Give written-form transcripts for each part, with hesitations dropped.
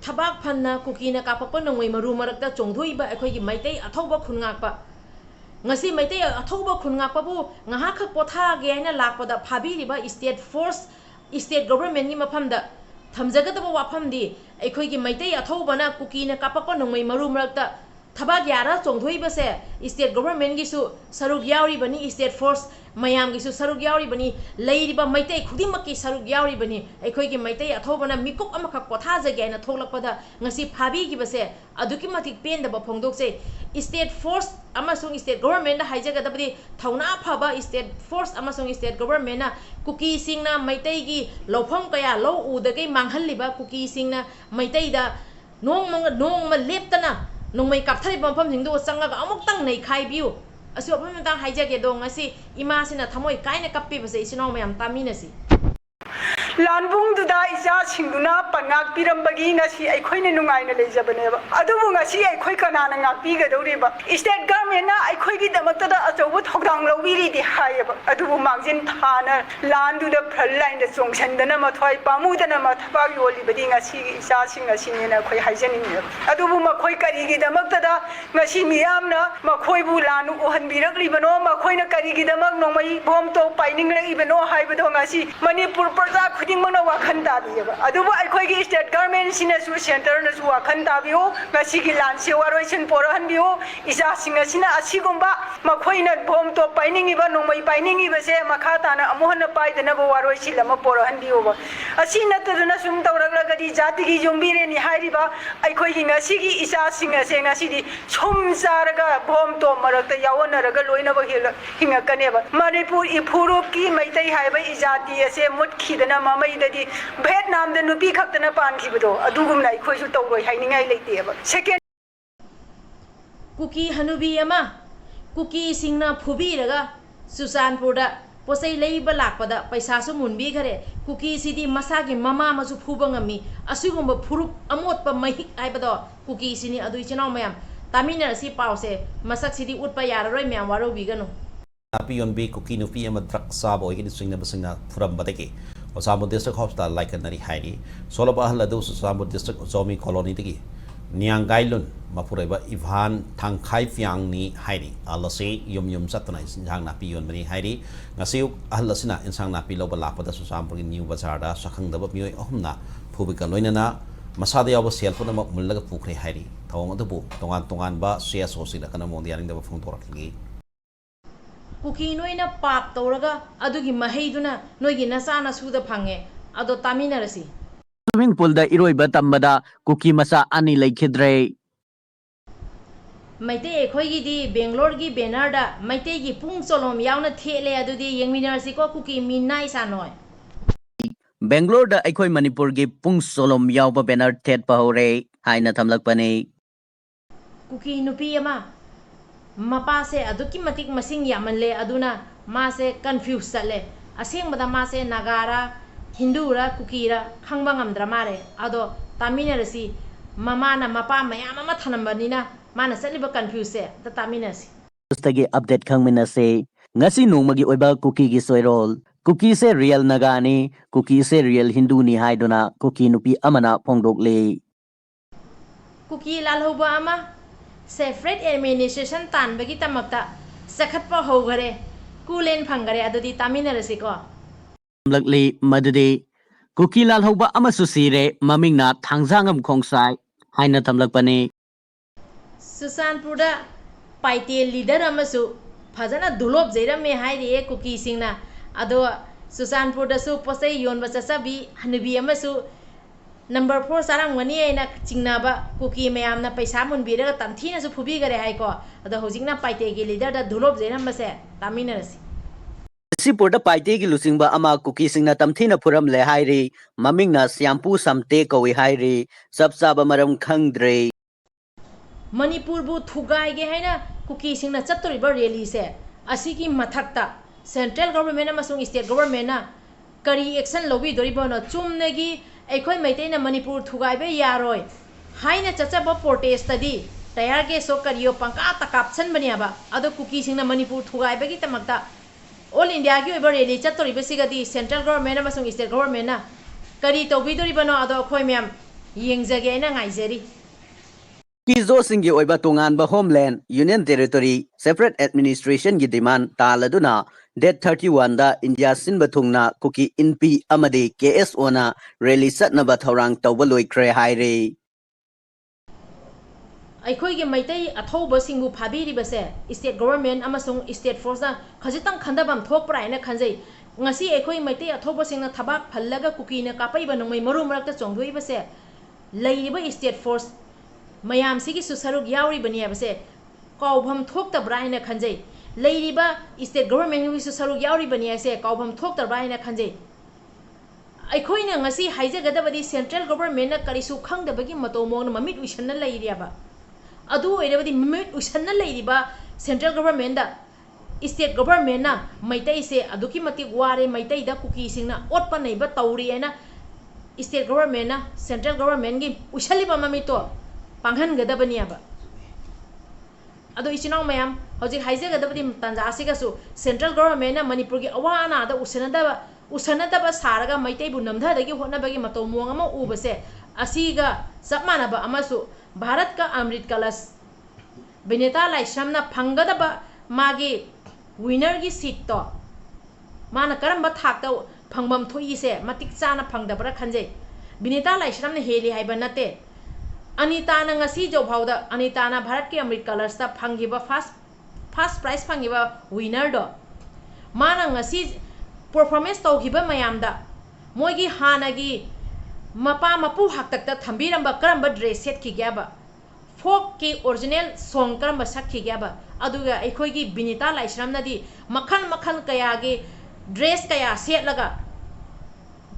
Tabak Pana, Kukina Kapapa, no way Maru Marakta, Chongduiba, Equi Maite, Atoba Kunapa. Ngasi Maite, Atoba Kunapabu, Nahaka Pota, Gana Lapada, Pabiriba, State Force, State Government Nimapanda, Tamzagataba Wapamdi, Equi Maite, Atobana, Kukina Kapapa, no way Maru Marakta. Tabak Yara, Chongduiba se, State Government Gisu, Saruk Yauri Bani, State Force. Mayam gisu saruk yauri bani leiba maite khudimaki saruk yauri bani ekhoi gi maite athobana mikuk amaka kotha jage na tholakpada ngasi phabi gi base aduki matik pen da phongdok se state force amasung state government da haijaga da badi thauna phaba state force amasung state government na kuki singna maite gi lofam kaya lo u da gai manghaliba kuki singna maite da nong ma leptana nongmai kapthari pampham jingdo changa ga amuk tang nei khai biu Asu apa mentang haijage dong ngasi imasina thamoi kaina kappi base isinong mayam taminasi Lanbung duda isa singduna pangak pirambagi ngasi aikhoine nungaina lejabaneba adubu ngasi aikhoi kanana ngakpi gadoreba state government na aikhoi gi damakta da achobu thogdang lobiri di hayeba adubu mangjin thana landuda phraline da chongsandana mathoi pamudana mathaba yoli badi ngasi gi isa singa sinena khoi haijani adubu makhoi kari gi damakta da ngasi miyamna makhoi bu lanu ohanbirak libano makhoina kari gi damak nongmai bom to paining lai ibano haibado ngasi manipur parda Kudimana Wakanda, Aduba Aikogi state government Sinasu Center Nasu Wakanda Bio, Nasiki Land Sewaration Porandio, is asking a Sina Asigumba, Makoina Bom to Pining Ivan, no my Pining Ibase, Makatana, Amohana Pai, the Navaru Silama Porandio. A Sina to the Nasum Tauragadi Jatigi Jumbiri and Hariba, Aikogi Nasigi is asking a Senga City, Chum Saraga, Bom to Marata Yawana, Galoina Hill, Hingakaneva, Manipur Ipuruki, Maitai Highway is at the SM Mutkidana. Maidadi Vietnam the nupi kaptana pan kibido adugum nai khoi su tawroi hainingai leiteba second Kuki Hanubi ama Kuki singna phubi raga Susanpurda posai leiba lakpada paisa su munbi khare Kuki sidi masagi mama masu phubangami asugumba phuruk amotpa mahik aibado Kuki sini adui chinau mayam tamina si pause masak sidi utpa yararoi myam waro bigano Apion be Kuki nupi ama drak sabo iki swing na basing furam bateki Osamo district hospital like nari hairi solaba haladu Osamo district zomi colony tigi niang gailun mapureba Ivan tangkai fiang ni hairi alase yum satana insang napi yon bani hairi ngasiu alasina insang napi loba lapada Osamo new bazar da sakhang daba mioi ohumna phubika loinana masada yawa selfon na mullaga pukre hairi thawang adabu tongan ba sia sosila kana mondiaring daba phong torak lagi Kuki noina pap tauraga adugi maheiduna noigi nasana suda phange ado taminarasi swimming pool da iroiba tambada kuki masa ani laikhidre maite ekhoigi di Bangalore gi banner da maite gi pung solom yauna thele adudi yengminarasi ko kuki minai sanoi Bangalore da aikhoi Manipur gi pung solom yawba banner thet pa hore haina thamlakpani kuki nupi ama mapa se aduki matik masing yamanle aduna ma se confuse sale aseng bada ma se nagara hindura kukira khangba ngamdra mare ado taminarasi mama na mapa mayam ama thanambanina mana saliba confuse se ta taminasi stagi update khangmina se ngasi nongmagi oiba kuki gi soirol kuki se real nagani kuki se real hindu ni haidona kuki nupi amana phongdok le kuki lalhoba ama separate administration tan bagi tamakta sakhatpa hogare kulen phangare adudi taminarasi ko lakli madudi kuki lal hoba amasu sire mamingna thangjangam khongsai haina thamlakpani Susanpurda paite leader amasu phajana dulop jairame haire kuki singna ado Susanpurda su posai yon basasabi hanubi amasu Number 4 sarang wani aina chingnaba kuki mayam na paisa munbiraga tamthina su phubi gare hai ko ado hojingna paite gi leader da dhulop jairam base taminarasi Sipurda paite gi lusingba ama kuki singna tamthina phuram le hairi mamingna syampu samte kowi hairi sabsaba maram khangdre Manipur bu thugai ge haina kuki singna chattoriba rally se asigi mathakta central government amasung state government na kari action lobi doriba na chumnegi Ekhoi maitena Manipur thugaibe yaroi haina chachaba protest tadi tayar ge so kariyo pangka takapchan baniaba ado kuki singna Manipur thugaibe gi tamakta all India gi oiba rally chattori besigadi central government amasung state government na kari tobidori bano ado khoi myam ꯌꯦꯡꯖꯒꯦ ꯑꯩꯅ ꯉꯥꯏꯖꯔꯤ ꯀꯤꯖꯣꯁꯤꯡꯒꯤ ꯑꯣꯏꯕ ꯇꯣꯉꯥꯟꯕ homeland union territory separate ꯑꯦꯗꯃꯤꯅꯤꯁꯇ꯭ꯔꯦꯁꯟꯒꯤ ꯗꯤꯃꯥꯟ ꯇꯥꯜꯂꯗꯨꯅ date 31ꯗ India ꯁꯤꯟꯕ ꯊꯨꯡꯅ ꯀꯨꯀꯤ ꯏꯟꯄꯤ ꯑꯃꯗꯤ KSOꯅ rally ꯆꯠꯅꯕ ꯊꯧꯔꯥꯡ ꯇꯧꯕ ꯂꯣꯏꯈ꯭ꯔꯦ ꯍꯥꯏꯔꯦ ꯑꯩꯈꯣꯏꯒꯤ ꯃꯩꯇꯩ ꯑꯊꯧꯕꯁꯤꯡꯕꯨ ꯐꯥꯕꯤꯔꯤꯕꯁꯦ ꯁ꯭ꯇꯦꯠ ꯒꯣꯚꯔꯟꯃꯦꯟ ꯑꯃꯁꯨꯡ ꯁ꯭ꯇꯦꯠ ꯐꯣꯔꯁꯅ ꯈꯖꯤꯛꯇꯪ ꯈꯟꯊꯐꯝ ꯊꯣꯛꯄ꯭ꯔꯥ ꯍꯥꯏꯅ ꯈꯟꯖꯩ ꯉꯁꯤ ꯑꯩꯈꯣꯏ ꯃꯩꯇꯩ ꯑꯊꯧꯕꯁꯤꯡꯅ ꯊꯕꯥꯛ ꯐꯜꯂꯒ ꯀꯨꯀꯤꯅ ꯀꯥꯞꯄꯛꯏꯕ ꯅꯣꯡꯃꯩ ꯃꯔꯨ ꯃꯔꯛꯇ ꯆꯣꯡꯊꯣꯛꯏꯕꯁꯦ ꯂꯩꯔꯤꯕ ꯁ꯭ꯇꯦꯠ ꯐꯣꯔꯁ ꯃꯌꯥꯝꯁꯤꯒꯤꯁꯨ ꯁꯔꯨꯛ ꯌꯥꯎꯔꯤꯕꯅꯤ ꯍꯥꯏꯕꯁꯦ ꯀꯥꯎꯐꯝ ꯊꯣꯛꯇꯕ꯭ꯔꯥ ꯍꯥꯏꯅ ꯈꯟꯖꯩ ꯂꯩꯔꯤꯕ ꯁ꯭ꯇꯦꯠ ꯒꯣꯚꯔꯟꯃꯦꯟꯒꯤꯁꯨ ꯁꯔꯨꯛ ꯌꯥꯎꯔꯤꯕꯅꯤ ꯍꯥꯏꯁꯦ ꯀꯥꯎꯐꯝ ꯊꯣꯛꯇꯕ꯭ꯔꯥ ꯍꯥꯏꯅ ꯈꯟꯖꯩ ꯑꯩꯈꯣꯏꯅ ꯉꯁꯤ ꯍꯥꯏꯖꯒꯗꯕꯗꯤ ꯁꯦꯟꯇ꯭ꯔꯦꯜ ꯒꯣꯚꯔꯟꯃꯦꯟꯠꯅ ꯀꯔꯤꯁꯨ ꯈꯪꯗꯕꯒꯤ ꯃꯇꯧ ꯃꯑꯣꯡꯗ ꯃꯃꯤꯠ ꯎꯏꯁꯟꯅ ꯂꯩꯔꯤꯕ ꯑꯗꯨ ꯑꯣꯏꯔꯕꯗꯤ ꯃꯃꯤꯠ ꯎꯏꯁꯟꯅ ꯂꯩꯔꯤꯕ ꯁꯦꯟꯇ꯭ꯔꯦꯜ ꯒꯣꯚꯔꯟꯃꯦꯟꯠꯗ ꯁ꯭ꯇꯦꯠ ꯒꯣꯚꯔꯟꯃꯦꯟꯠꯅ ꯃꯩꯇꯩꯁꯦ ꯑꯗꯨꯛꯀꯤ ꯃꯇꯤꯛ ꯋꯥꯔꯦ ꯃꯩꯇꯩꯗ ꯀꯨꯀꯤꯁꯤꯡꯅ ꯑꯣꯠꯄ ꯅꯩꯕ ꯇꯧꯔꯤ ꯍꯥꯏꯅ ꯁ꯭ꯇꯦꯠ ꯒꯣꯚꯔꯟꯃꯦꯟꯠꯅ ꯁꯦꯟꯇ꯭ꯔꯦꯜ ꯒꯣꯚꯔꯟꯃꯦꯟꯠꯒꯤ ꯎꯏꯁꯜꯂꯤꯕ ꯃꯃꯤꯠꯇꯣ ꯄꯥꯡꯍꯟꯒꯗꯕꯅꯦꯕ ꯑꯗꯣ ꯏꯆꯤꯟꯅꯥꯎ ꯃꯌꯥꯝ ꯍꯧꯖꯤꯛ ꯍꯥꯏꯖꯒꯗꯕꯗꯤ ꯇꯥꯟꯖꯥꯁꯤꯒꯁꯨ ꯁꯦꯟꯇ꯭ꯔꯦꯜ ꯒꯣꯚꯔꯟꯃꯦꯟꯠꯅ ꯃꯅꯤꯄꯨꯔꯒꯤ ꯑꯋꯥ ꯑꯅꯥꯗ ꯎꯁꯟꯅꯗꯕ ꯁꯥꯔꯒ ꯃꯩꯇꯩꯕꯨ ꯅꯝꯊꯗꯒꯤ ꯍꯣꯠꯅꯕꯒꯤ ꯃꯇꯧ ꯃꯑꯣꯡ ꯑꯃ ꯎꯕꯁꯦ ꯑꯁꯤꯒ ꯆꯞ ꯃꯥꯟꯅꯕ ꯑꯃꯁꯨ ꯚꯥꯔꯠꯀ ꯑꯃ꯭ꯔꯤꯠ ꯀꯂꯁ ꯕꯤꯅꯤꯇꯥ ꯂꯥꯏꯁ꯭ꯔꯝꯅ ꯐꯪꯒꯗꯕ ꯃꯥꯒꯤ ꯋꯤꯅꯔꯒꯤ ꯁꯤꯠꯇꯣ ꯃꯥꯅ ꯀꯔꯝꯕ ꯊꯥꯛꯇ ꯐꯪꯐꯝ ꯊꯣꯛꯏꯁꯦ ꯃꯇꯤꯛ ꯆꯥꯅ ꯐꯪꯗꯕ꯭ꯔꯥ ꯈꯟꯖꯩ ꯕꯤꯅꯤꯇꯥ ꯂꯥꯏꯁ꯭ꯔꯝꯅ ꯍꯦꯜꯂꯤ ꯍꯥꯏꯕ ꯅꯠꯇꯦ ꯑꯅꯤꯇꯥꯅ ꯉꯁꯤ ꯖꯧꯐꯥꯎꯗ ꯑꯅꯤꯇꯥꯅ ꯚꯥꯔꯠꯀꯤ ꯑꯃ꯭ꯔꯤꯠ ꯀꯂꯔꯁꯇ ꯐꯪꯈꯤꯕ ꯐꯥꯔꯁ ꯄ꯭ꯔꯥꯏꯖ ꯐꯪꯈꯤꯕ ꯋꯤꯅꯔꯗꯣ ꯃꯥꯅ ꯉꯁꯤ ꯄꯔꯐꯣꯔꯃꯦꯟꯁ ꯇꯧꯈꯤꯕ ꯃꯌꯥꯝꯗ ꯃꯣꯏꯒꯤ ꯍꯥꯟꯅꯒꯤ ꯃꯄꯥ ꯃꯄꯨ ꯍꯥꯛꯇꯛꯇ ꯊꯝꯕꯤꯔꯝꯕ ꯀꯔꯝꯕ ꯗ꯭ꯔꯦꯁ ꯁꯦꯠꯈꯤꯒꯦ ꯍꯥꯏꯕ ꯐꯣꯛꯀꯤ ꯑꯣꯔꯤꯖꯤꯅꯦꯜ ꯁꯣꯡ ꯀꯔꯝꯕ ꯁꯛꯈꯤꯒꯦ ꯍꯥꯏꯕ ꯑꯗꯨꯒ ꯑꯩꯈꯣꯏꯒꯤ ꯕꯤꯅꯤꯇꯥ ꯂꯥꯏꯁ꯭ꯔꯝꯅꯗꯤ ꯃꯈꯜ ꯃꯈꯜ ꯀꯌꯥꯒꯤ ꯗ꯭ꯔꯦꯁ ꯀꯌꯥ ꯁꯦꯠꯂꯒ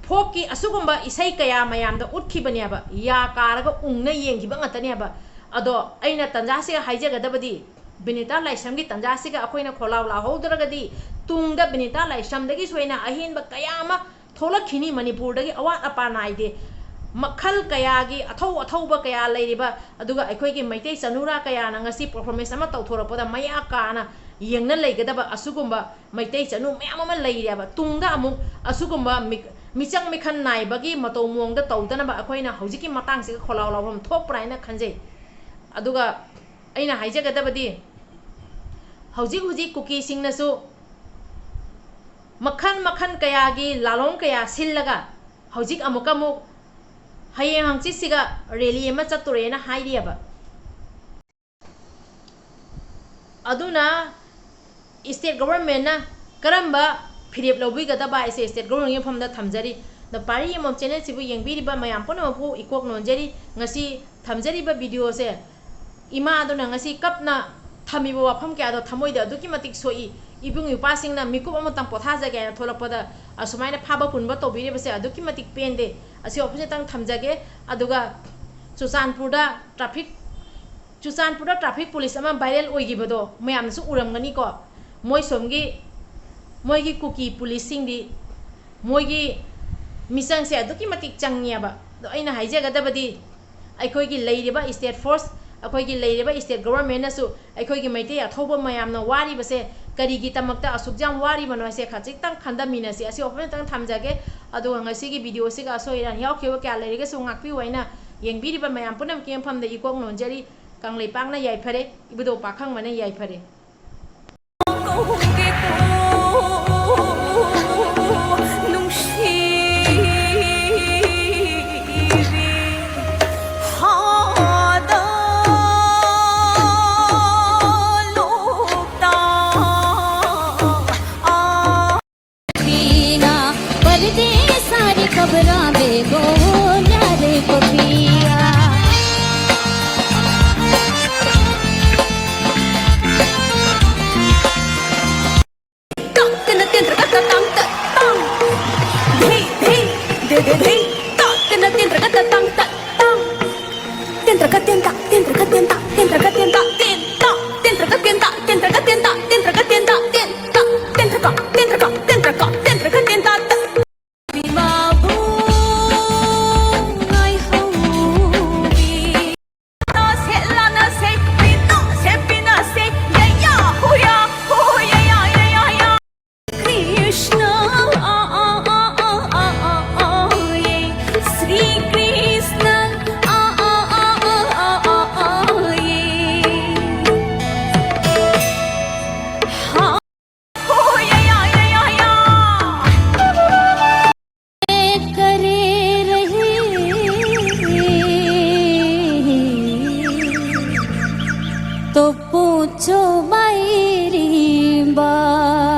ꯐꯣꯛꯀꯤ ꯑꯁꯤꯒꯨꯝꯕ ꯏꯁꯩ ꯀꯌꯥ ꯃꯌꯥꯝꯗ ꯎꯠꯈꯤꯕꯅꯦꯕ ꯌꯥ ꯀꯥꯔꯒ ꯎꯡꯅ ꯌꯦꯡꯈꯤꯕ ꯉꯥꯛꯇꯅꯦꯕ ꯑꯗꯣ ꯑꯩꯅ ꯇꯟꯖꯥꯁꯤꯒ ꯍꯥꯏꯖꯒꯗꯕꯗꯤ ꯕꯤꯅꯤꯇꯥ ꯂꯥꯏꯁ꯭ꯔꯝꯒꯤ ꯇꯟꯖꯥꯁꯤꯒ ꯑꯩꯈꯣꯏꯅ ꯈꯣꯜꯂꯥꯎ ꯂꯥꯎꯍꯧꯗ꯭ꯔꯒꯗꯤ ꯇꯨꯡꯗ ꯕꯤꯅꯤꯇꯥ ꯂꯥꯏꯁ꯭ꯔꯝꯗꯒꯤꯁꯨ ꯍꯦꯟꯅ ꯑꯍꯦꯟꯕ ꯀꯌా ꯑꯃ ꯊꯣꯛꯂꯛꯈꯤꯅꯤ ꯃꯅꯤꯄꯨꯔꯗꯒꯤ ꯑꯋꯥꯠ ꯑꯄꯥ ꯅꯥꯏꯗꯦ ꯃꯈꯜ ꯀꯌꯥꯒꯤ ꯑꯊꯧꯕ ꯀꯌా ꯂꯩꯔꯤꯕ ꯑꯗꯨꯒ ꯑꯩꯈꯣꯏꯒꯤ ꯃꯩꯇꯩ ꯆꯅꯨꯔꯥ ꯀꯌꯥꯅ ꯉꯁꯤ ꯄꯔꯐꯣꯔꯃꯦꯟꯁ ꯑꯃ ꯇꯧꯊꯣꯔꯛꯄꯗ ꯃꯌꯥ ꯀꯥꯅ ꯌꯦꯡꯅ ꯂꯩꯒꯗꯕ ꯑꯁꯤꯒꯨꯝꯕ ꯃꯩꯇꯩ ꯆꯅꯨ ꯃꯌꯥꯝ ꯑꯃ ꯂꯩꯔꯦꯕ ꯇꯨꯡꯗ ꯑꯃꯨꯛ ꯑꯁꯤꯒꯨꯝꯕ ꯃꯤꯆꯪ ꯃꯤꯈꯟ ꯅꯥꯏꯕꯒꯤ ꯃꯇꯧ ꯃꯑꯣꯡꯗ ꯇꯧꯗꯅꯕ ꯑꯩꯈꯣꯏꯅ ꯍꯧꯖꯤꯛꯀꯤ ꯃꯇꯥꯡꯁꯤꯒ ꯈꯣꯜꯂꯥꯎ ꯂꯥꯎꯐꯝ ꯊꯣꯛꯄ꯭ꯔꯥ ꯍꯥꯏꯅ ꯈꯟꯖꯩ ꯑꯗꯨꯒ ꯑꯩꯅ ꯍꯥꯏꯖꯒꯗꯕꯗꯤ ꯍꯧꯖꯤꯛ ꯀꯨꯀꯤꯁꯤꯡꯅꯁꯨ ꯃꯈꯟ ꯀꯌꯥꯒꯤ ꯂꯥꯂꯣꯡ ꯀꯌꯥ ꯁꯤꯜꯂꯒ ꯍꯧꯖꯤꯛ ꯑꯃꯨꯛ ꯍꯌꯦꯡ ꯍꯪꯆꯤꯠꯁꯤꯒ ꯔꯦꯂꯤ ꯑꯃ ꯆꯠꯇꯣꯔꯦꯅ ꯍꯥꯏꯔꯤꯑꯕ ꯑꯗꯨꯅ ꯁ꯭ꯇꯦꯠ ꯒꯣꯚꯔꯟꯃꯦꯟꯠꯅ ꯀꯔꯝꯕ ꯐꯤꯔꯦꯞ ꯂꯧꯕꯤꯒꯗꯕ ꯍꯥꯏꯁꯦ ꯁ꯭ꯇꯦꯠ ꯒꯣꯚꯔꯟꯃꯦꯟꯠꯒꯤ ꯃꯐꯝꯗ ꯊꯝꯖꯔꯤ ꯄꯥꯔꯤ ꯑꯃꯃꯝ ꯆꯦꯅꯦꯜꯁꯤꯕꯨ ꯌꯦꯡꯕꯤꯔꯤꯕ ꯃꯌꯥꯝ ꯄꯨꯝꯅꯃꯛꯄꯨ ꯏꯀꯣꯛ ꯅꯣꯟꯖꯔꯤ ꯉꯁꯤ ꯊꯝꯖꯔꯤꯕ ꯚꯤꯗꯤꯑꯣꯁꯦ ꯏꯃꯥꯗꯨꯅ ꯉꯁꯤ ꯀꯞꯅ ꯊꯝꯃꯤꯕ ꯋꯥꯐꯝ ꯀꯌꯥꯗꯣ ꯊꯃꯣꯏꯗ ꯑꯗꯨꯛꯀꯤ ꯃꯇꯤꯛ ꯁꯣꯛꯏ ꯏꯕꯨꯡ ꯏꯄ꯭ꯋꯥꯁꯤꯡꯅ ꯃꯤꯀꯨꯞ ꯑꯃꯇꯪ ꯄꯣꯊꯥꯖꯒꯦ ꯍꯥꯏꯅ ꯊꯣꯛꯂꯛꯄꯗ ꯑꯁꯨꯃꯥꯏꯅ ꯐꯥꯕ ꯄꯨꯟꯕ ꯇꯧꯕꯤꯔꯤꯕꯁꯦ ꯑꯗꯨꯛꯀꯤ ꯃꯇꯤꯛ ꯄꯦꯟꯗꯦ ꯑꯁꯤ ꯋꯥꯐꯝꯁꯤꯇꯪ ꯊꯝꯖꯒꯦ ꯑꯗꯨꯒ ꯆꯨꯔꯆꯥꯟꯄꯨꯔꯗ ꯇ꯭ꯔꯥꯐꯤꯛ ꯄꯨꯂꯤꯁ ꯑꯃ ꯚꯥꯏꯔꯦꯜ ꯑꯣꯏꯈꯤꯕꯗꯣ ꯃꯌꯥꯝꯅꯁꯨ ꯎꯔꯝꯒꯅꯤꯀꯣ ꯃꯣꯏꯒꯤ ꯀꯨꯀꯤ ꯄꯨꯂꯤꯁꯁꯤꯡꯗꯤ ꯃꯣꯏꯒꯤ ꯃꯤꯆꯪꯁꯦ ꯑꯗꯨꯛꯀꯤ ꯃꯇꯤꯛ ꯆꯪꯉꯦꯕ ꯑꯗꯣ ꯑꯩꯅ ꯍꯥꯏꯖꯒꯗꯕꯗꯤ ꯑꯩꯈꯣꯏꯒꯤ ꯂꯩꯔꯤꯕ ꯁ꯭ꯇꯦꯠ ꯐꯣꯔꯁ ꯑꯩꯈꯣꯏꯒꯤ ꯂꯩꯔꯤꯕ ꯁ꯭ꯇꯦꯠ ꯒꯣꯚꯔꯟꯃꯦꯟꯠꯅꯁꯨ ꯑꯩꯈꯣꯏꯒꯤ ꯃꯩꯇꯩ ꯑꯊꯧꯕ ꯃꯌꯥꯝꯅ ꯋꯥꯔꯤꯕꯁꯦ ꯀꯔꯤꯒꯤꯗꯃꯛꯇ ꯑꯁꯨꯛ ꯌꯥꯝ ꯋꯥꯔꯤꯕꯅꯣ ꯍꯥꯏꯁꯦ ꯈꯖꯤꯛꯇꯪ ꯈꯟꯊꯃꯤꯟꯅꯁꯤ ꯑꯁꯤ ꯋꯥꯐꯝꯇꯪ ꯊꯝꯖꯒꯦ ꯑꯗꯨꯒ ꯉꯁꯤꯒꯤ ꯚꯤꯗꯤꯑꯣꯁꯤꯒ ꯑꯁꯣꯏ ꯑꯔꯥꯟ ꯌꯥꯎꯈꯤꯕ ꯀꯌꯥ ꯂꯩꯔꯒꯁꯨ ꯉꯥꯛꯄꯤꯌꯨ ꯍꯥꯏꯅ ꯌꯦꯡꯕꯤꯔꯤꯕ ꯃꯌꯥꯝ ꯄꯨꯝꯅꯃꯛꯀꯤ ꯃꯐꯝꯗ ꯏꯀꯣꯛ ꯅꯣꯟꯖꯔꯤ ꯀꯪꯂꯩꯄꯥꯛꯅ ꯌꯥꯏꯐꯔꯦ ꯏꯕꯨꯙꯧ ꯄꯥꯈꯪꯕꯅ ꯌꯥꯏꯐꯔꯦ सारी खबरां बेगो रे पपिया छो मायरी बात।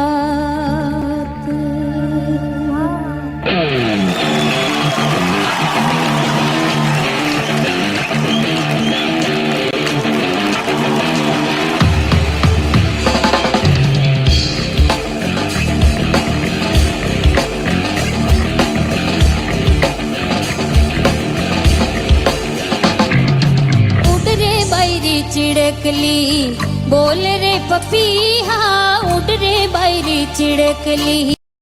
चिड़कली बोल रे पपीहा, उड़ रे बैरी चिड़कली।